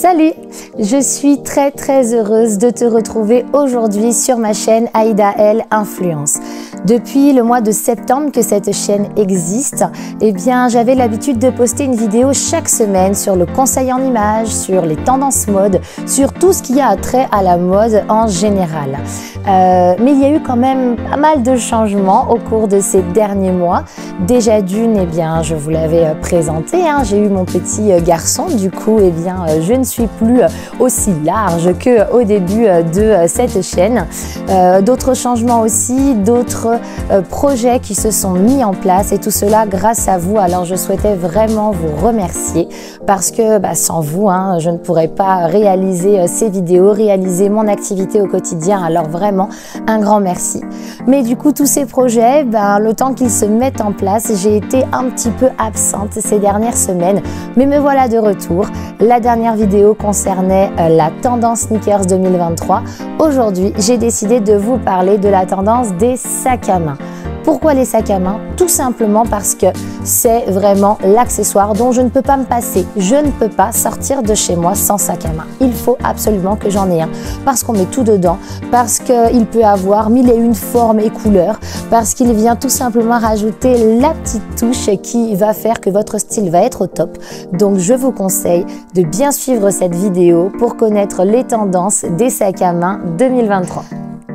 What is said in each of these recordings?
Salut, je suis très heureuse de te retrouver aujourd'hui sur ma chaîne Aïda El Influence. Depuis le mois de septembre que cette chaîne existe, j'avais l'habitude de poster une vidéo chaque semaine sur le conseil en images, sur les tendances mode, sur tout ce qui a trait à la mode en général. Mais il y a eu quand même pas mal de changements au cours de ces derniers mois. Déjà d'une, je vous l'avais présenté, j'ai eu mon petit garçon, du coup, je ne suis plus aussi large qu'au début de cette chaîne. D'autres changements aussi, d'autres projets qui se sont mis en place et tout cela grâce à vous. Alors je souhaitais vraiment vous remercier parce que sans vous, je ne pourrais pas réaliser ces vidéos, réaliser mon activité au quotidien. Alors vraiment un grand merci. Mais du coup tous ces projets, le temps qu'ils se mettent en place, j'ai été un petit peu absente ces dernières semaines, mais me voilà de retour. La dernière vidéo concernait la tendance sneakers 2023. Aujourd'hui, j'ai décidé de vous parler de la tendance des sacs à main. Pourquoi les sacs à main? Tout simplement parce que c'est vraiment l'accessoire dont je ne peux pas me passer. Je ne peux pas sortir de chez moi sans sac à main. Il faut absolument que j'en ai un parce qu'on met tout dedans, parce qu'il peut avoir mille et une formes et couleurs, parce qu'il vient tout simplement rajouter la petite touche qui va faire que votre style va être au top. Donc je vous conseille de bien suivre cette vidéo pour connaître les tendances des sacs à main 2023.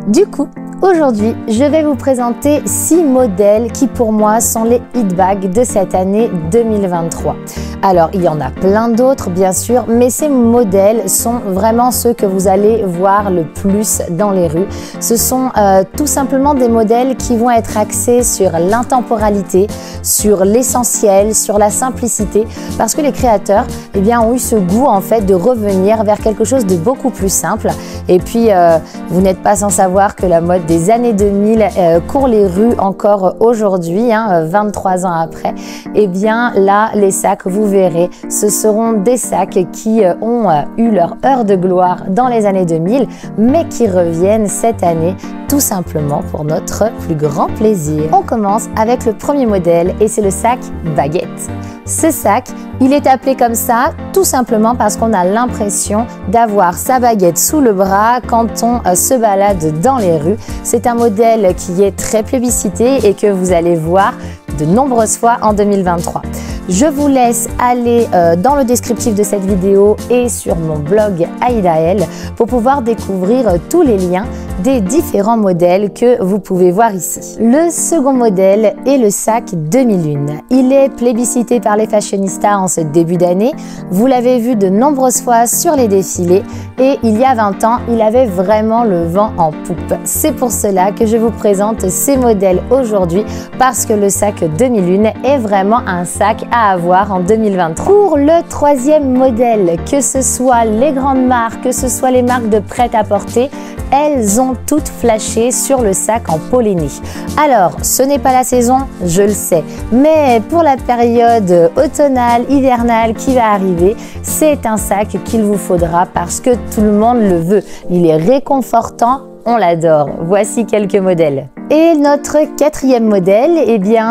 Du coup, aujourd'hui, je vais vous présenter 6 modèles qui pour moi sont les hit bags de cette année 2023. Alors, il y en a plein d'autres bien sûr, mais ces modèles sont vraiment ceux que vous allez voir le plus dans les rues. Ce sont tout simplement des modèles qui vont être axés sur l'intemporalité, sur l'essentiel, sur la simplicité, parce que les créateurs ont eu ce goût en fait de revenir vers quelque chose de beaucoup plus simple. Et puis, vous n'êtes pas sans savoir que la mode des années 2000 court les rues encore aujourd'hui, 23 ans après. Là, les sacs, vous verrez, ce seront des sacs qui ont eu leur heure de gloire dans les années 2000, mais qui reviennent cette année tout simplement pour notre plus grand plaisir. On commence avec le premier modèle et c'est le sac baguette. Ce sac, il est appelé comme ça tout simplement parce qu'on a l'impression d'avoir sa baguette sous le bras quand on se balade dans les rues. C'est un modèle qui est très plébiscité et que vous allez voir de nombreuses fois en 2023. Je vous laisse aller dans le descriptif de cette vidéo et sur mon blog Aïda El pour pouvoir découvrir tous les liens des différents modèles que vous pouvez voir ici. Le second modèle est le sac 2001. Il est plébiscité par les fashionistas en ce début d'année. Vous l'avez vu de nombreuses fois sur les défilés et il y a 20 ans, il avait vraiment le vent en poupe. C'est pour cela que je vous présente ces modèles aujourd'hui parce que le sac 2001 est vraiment un sac à avoir en 2023. Pour le troisième modèle, que ce soit les grandes marques, que ce soit les marques de prêt-à-porter, elles ont toutes flashé sur le sac en polénie. Alors, ce n'est pas la saison, je le sais, mais pour la période automnale, hivernale qui va arriver, c'est un sac qu'il vous faudra parce que tout le monde le veut. Il est réconfortant, on l'adore. Voici quelques modèles. Et notre quatrième modèle,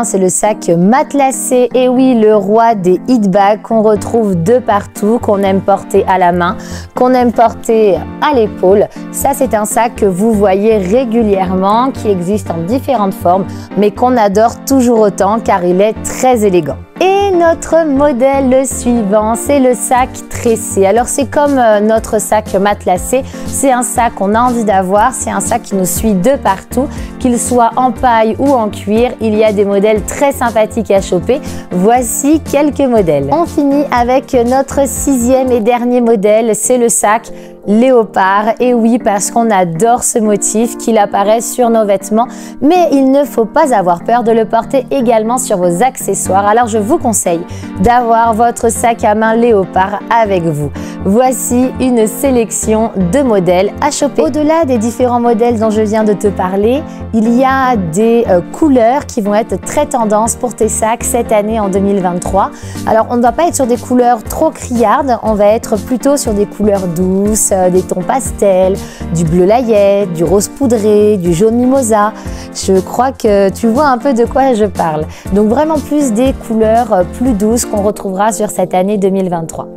c'est le sac matelassé. Et oui, le roi des hit bags qu'on retrouve de partout, qu'on aime porter à la main, qu'on aime porter à l'épaule. Ça, c'est un sac que vous voyez régulièrement, qui existe en différentes formes, mais qu'on adore toujours autant car il est très élégant. Et notre modèle suivant, c'est le sac tressé. Alors c'est comme notre sac matelassé, c'est un sac qu'on a envie d'avoir, c'est un sac qui nous suit de partout, qu'il soit en paille ou en cuir. Il y a des modèles très sympathiques à choper. Voici quelques modèles. On finit avec notre sixième et dernier modèle, c'est le sac léopard. Et oui, parce qu'on adore ce motif qu'il apparaît sur nos vêtements, mais il ne faut pas avoir peur de le porter également sur vos accessoires. Alors je vous conseille d'avoir votre sac à main léopard avec vous. Voici une sélection de modèles à choper. Au-delà des différents modèles dont je viens de te parler, il y a des couleurs qui vont être très tendance pour tes sacs cette année en 2023. Alors on ne va pas être sur des couleurs trop criardes, on va être plutôt sur des couleurs douces, des tons pastels, du bleu layette, du rose poudré, du jaune mimosa. Je crois que tu vois un peu de quoi je parle. Donc vraiment plus des couleurs plus douces qu'on retrouvera sur cette année 2023.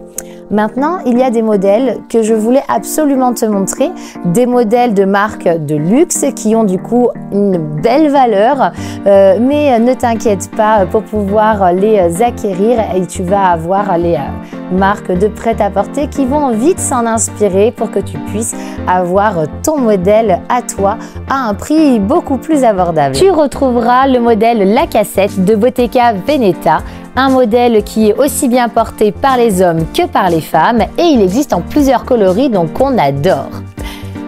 Maintenant, il y a des modèles que je voulais absolument te montrer, des modèles de marques de luxe qui ont du coup une belle valeur, mais ne t'inquiète pas, pour pouvoir les acquérir, et tu vas avoir les marques de prêt-à-porter qui vont vite s'en inspirer pour que tu puisses avoir ton modèle à toi à un prix beaucoup plus abordable. Tu retrouveras le modèle La Cassette de Bottega Veneta, un modèle qui est aussi bien porté par les hommes que par les femmes et il existe en plusieurs coloris, donc on adore.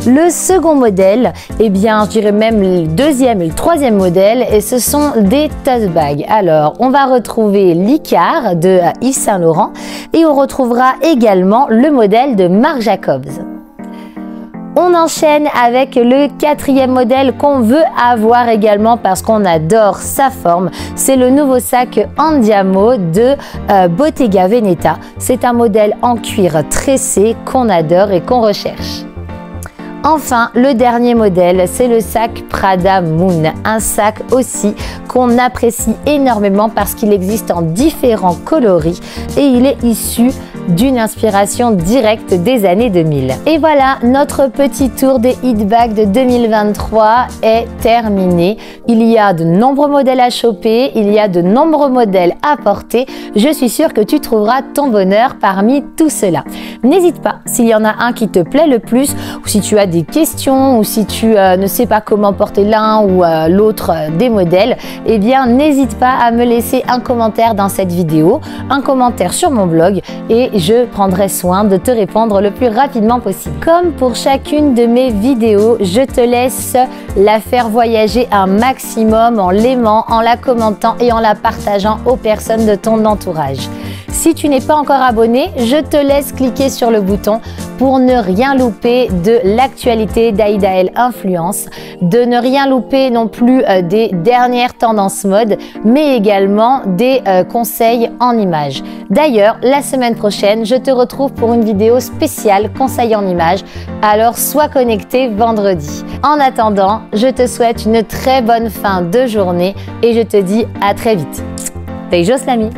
Le second modèle, eh bien je dirais même le deuxième et le troisième modèle, et ce sont des tote bags. Alors on va retrouver l'Icare de Yves Saint Laurent et on retrouvera également le modèle de Marc Jacobs. On enchaîne avec le quatrième modèle qu'on veut avoir également parce qu'on adore sa forme. C'est le nouveau sac Andiamo de Bottega Veneta. C'est un modèle en cuir tressé qu'on adore et qu'on recherche. Enfin, le dernier modèle, c'est le sac Prada Moon, un sac aussi qu'on apprécie énormément parce qu'il existe en différents coloris et il est issu d'une inspiration directe des années 2000. Et voilà, notre petit tour des hit bags de 2023 est terminé. Il y a de nombreux modèles à choper, il y a de nombreux modèles à porter. Je suis sûre que tu trouveras ton bonheur parmi tout cela. N'hésite pas, s'il y en a un qui te plaît le plus, ou si tu as des questions, ou si tu ne sais pas comment porter l'un ou l'autre des modèles, eh bien n'hésite pas à me laisser un commentaire dans cette vidéo, un commentaire sur mon blog et je prendrai soin de te répondre le plus rapidement possible. Comme pour chacune de mes vidéos, je te laisse la faire voyager un maximum en l'aimant, en la commentant et en la partageant aux personnes de ton entourage. Si tu n'es pas encore abonné, je te laisse cliquer sur le bouton pour ne rien louper de l'actualité d'Aïda Elle Influence, de ne rien louper non plus des dernières tendances mode, mais également des conseils en images. D'ailleurs, la semaine prochaine, je te retrouve pour une vidéo spéciale conseils en images, alors sois connecté vendredi. En attendant, je te souhaite une très bonne fin de journée et je te dis à très vite. Beijos l'ami!